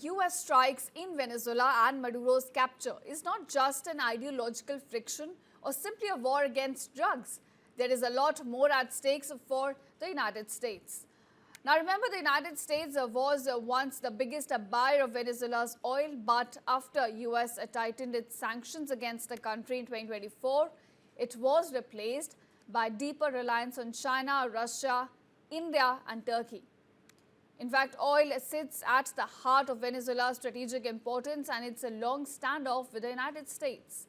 US strikes in Venezuela and Maduro's capture is not just an ideological friction or simply a war against drugs. There is a lot more at stake for the United States. Now remember, the United States was once the biggest buyer of Venezuela's oil, but after US tightened its sanctions against the country in 2024, it was replaced by deeper reliance on China, Russia, India and Turkey. In fact, oil sits at the heart of Venezuela's strategic importance, and it's a long standoff with the United States.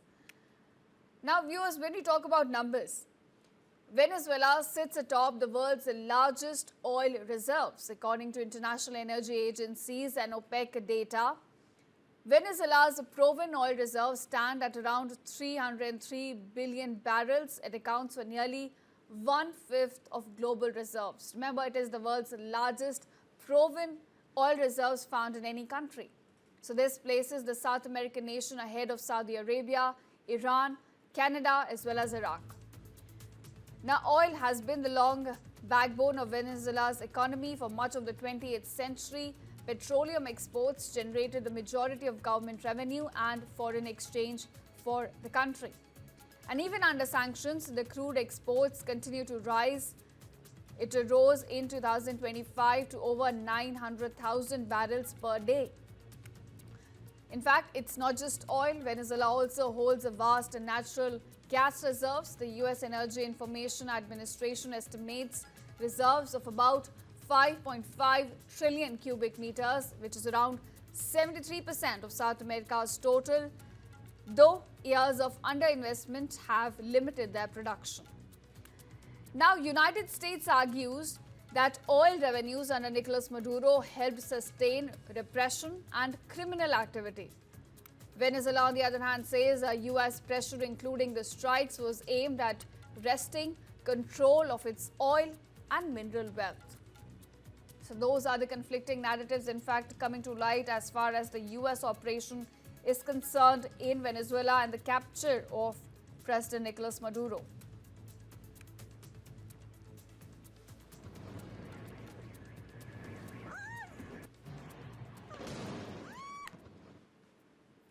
Now viewers, when we talk about numbers, Venezuela sits atop the world's largest oil reserves. According to international energy agencies and OPEC data, Venezuela's proven oil reserves stand at around 303 billion barrels. It accounts for nearly 1/5 of global reserves. Remember, it is the world's largest proven oil reserves found in any country. So this places the South American nation ahead of Saudi Arabia, Iran, Canada as well as Iraq. Now, oil has been the long backbone of Venezuela's economy for much of the 20th century. Petroleum exports generated the majority of government revenue and foreign exchange for the country. And even under sanctions, the crude exports continue to rise. It rose in 2025 to over 900,000 barrels per day. In fact, it's not just oil. Venezuela also holds a vast natural gas reserves. The US Energy Information Administration estimates reserves of about 5.5 trillion cubic meters, which is around 73% of South America's total, though years of underinvestment have limited their production. Now, United States argues that oil revenues under Nicolas Maduro helped sustain repression and criminal activity. Venezuela, on the other hand, says US pressure, including the strikes, was aimed at wresting control of its oil and mineral wealth. So those are the conflicting narratives, in fact, coming to light as far as the US operation is concerned in Venezuela and the capture of President Nicolas Maduro.